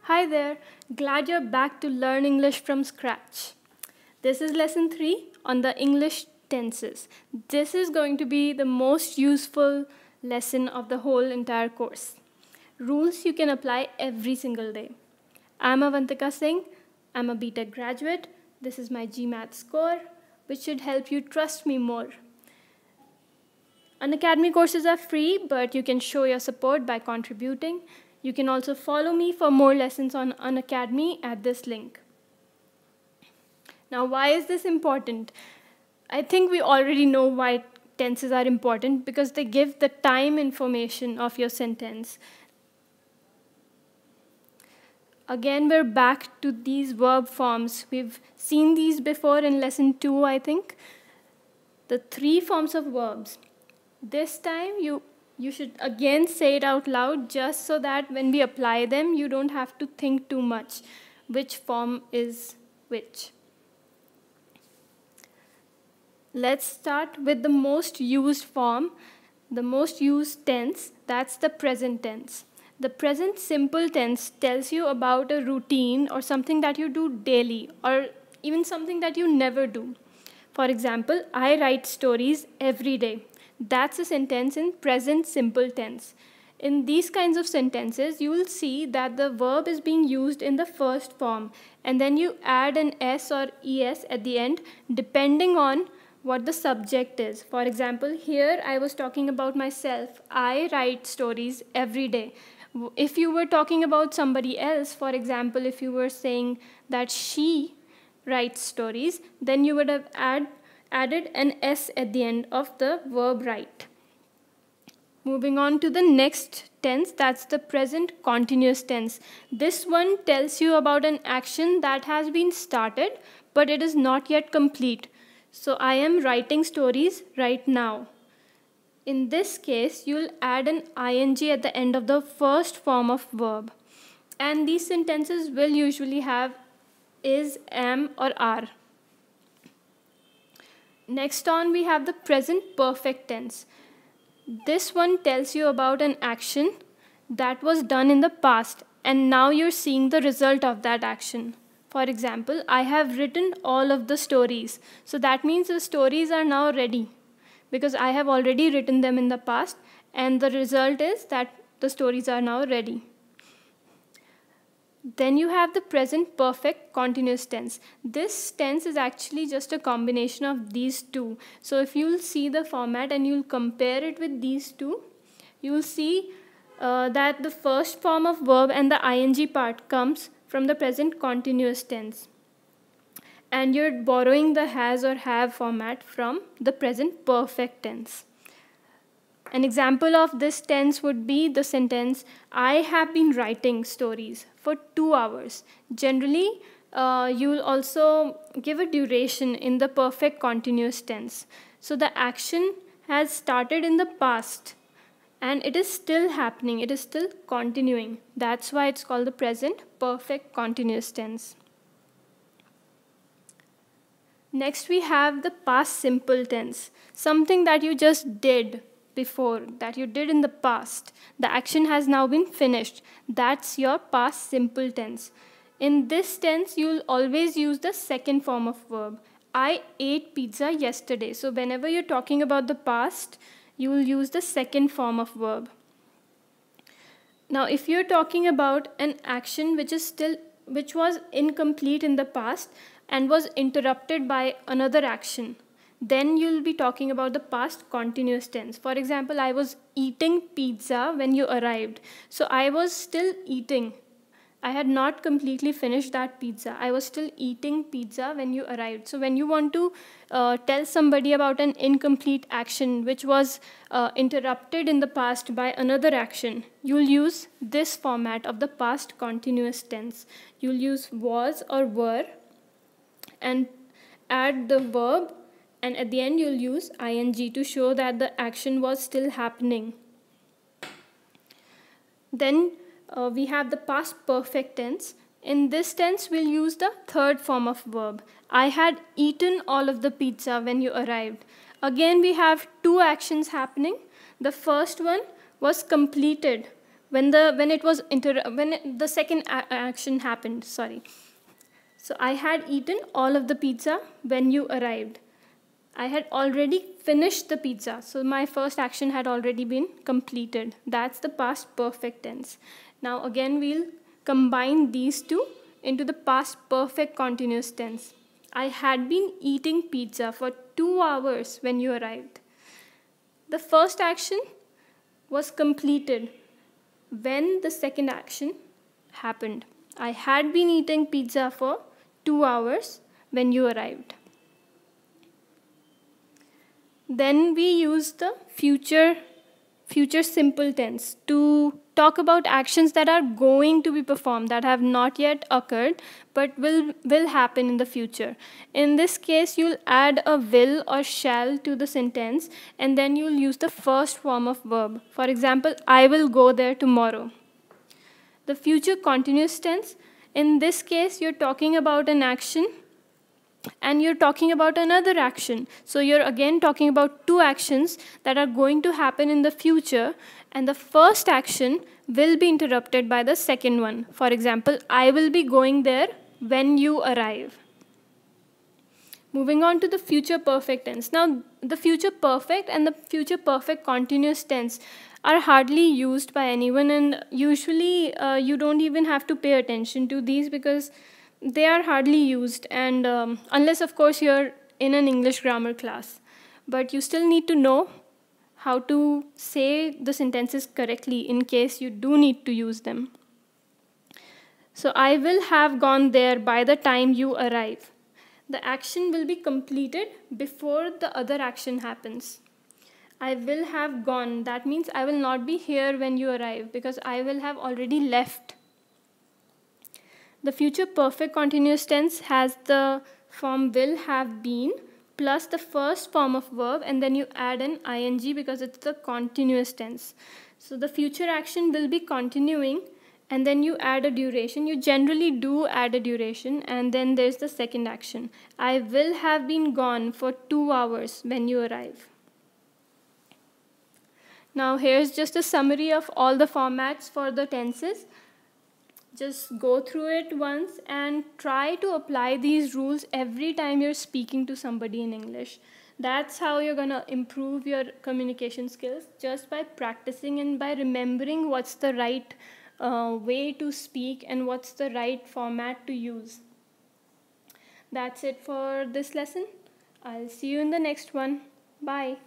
Hi there, glad you're back to learn English from scratch. This is lesson 3 on the English tenses. This is going to be the most useful lesson of the whole entire course. Rules you can apply every single day. I'm Avantika Singh, I'm a BTech graduate. This is my GMAT score, which should help you trust me more. Unacademy courses are free, but you can show your support by contributing. You can also follow me for more lessons on Unacademy at this link. Now, why is this important? I think we already know why tenses are important because they give the time information of your sentence. Again, we're back to these verb forms. We've seen these before in lesson 2, I think. The 3 forms of verbs. This time, you should again say it out loud just so that when we apply them, you don't have to think too much which form is which. Let's start with the most used form, the most used tense, that's the present tense. The present simple tense tells you about a routine or something that you do daily or even something that you never do. For example, I write stories every day. That's a sentence in present simple tense. In these kinds of sentences, you will see that the verb is being used in the first form, and then you add an S or ES at the end depending on what the subject is. For example, here I was talking about myself. I write stories every day. If you were talking about somebody else, for example, if you were saying that she writes stories, then you would have added an S at the end of the verb write. Moving on to the next tense, that's the present continuous tense. This one tells you about an action that has been started, but it is not yet complete. So I am writing stories right now. In this case, you'll add an ing at the end of the first form of verb. And these sentences will usually have is, am, or are. Next on, we have the present perfect tense. This one tells you about an action that was done in the past, and now you're seeing the result of that action. For example, I have written all of the stories. So that means the stories are now ready because I have already written them in the past, and the result is that the stories are now ready. Then you have the present perfect continuous tense. This tense is actually just a combination of these two. So if you'll see the format and you'll compare it with these two, you'll see that the first form of verb and the ing part comes from the present continuous tense. And you're borrowing the has or have format from the present perfect tense. An example of this tense would be the sentence, I have been writing stories for 2 hours. Generally, you'll also give a duration in the perfect continuous tense. So the action has started in the past and it is still happening, it is still continuing. That's why it's called the present perfect continuous tense. Next, we have the past simple tense, something that you just did before, that you did in the past. The action has now been finished. That's your past simple tense. In this tense, you'll always use the second form of verb. I ate pizza yesterday. So whenever you're talking about the past, you will use the second form of verb. Now, if you're talking about an action which was incomplete in the past and was interrupted by another action, then you'll be talking about the past continuous tense. For example, I was eating pizza when you arrived. So I was still eating. I had not completely finished that pizza. I was still eating pizza when you arrived. So when you want to tell somebody about an incomplete action which was interrupted in the past by another action, you'll use this format of the past continuous tense. You'll use was or were and add the verb, and at the end you'll use ing to show that the action was still happening. Then we have the past perfect tense. In this tense, we'll use the third form of verb. I had eaten all of the pizza when you arrived. Again, we have two actions happening. The first one was completed the second action happened, sorry. So I had eaten all of the pizza when you arrived. I had already finished the pizza, so my first action had already been completed. That's the past perfect tense. Now again we'll combine these two into the past perfect continuous tense. I had been eating pizza for 2 hours when you arrived. The first action was completed when the second action happened. I had been eating pizza for 2 hours when you arrived. Then we use the future simple tense to talk about actions that are going to be performed, that have not yet occurred but will happen in the future. In this case, you'll add a will or shall to the sentence, and then you'll use the first form of verb. For example, I will go there tomorrow. The future continuous tense, in this case, you're talking about an action and you're talking about another action. So you're again talking about two actions that are going to happen in the future, and the first action will be interrupted by the second one. For example, I will be going there when you arrive. Moving on to the future perfect tense. Now, the future perfect and the future perfect continuous tense are hardly used by anyone, and usually you don't even have to pay attention to these because they are hardly used, and unless of course you're in an English grammar class. But you still need to know how to say the sentences correctly in case you do need to use them. So I will have gone there by the time you arrive. The action will be completed before the other action happens. I will have gone, that means I will not be here when you arrive because I will have already left. The future perfect continuous tense has the form will have been plus the first form of verb, and then you add an ing because it's the continuous tense. So the future action will be continuing, and then you add a duration. You generally do add a duration, and then there's the second action. I will have been gone for 2 hours when you arrive. Now here's just a summary of all the formats for the tenses. Just go through it once and try to apply these rules every time you're speaking to somebody in English. That's how you're going to improve your communication skills, just by practicing and by remembering what's the right way to speak and what's the right format to use. That's it for this lesson. I'll see you in the next one. Bye.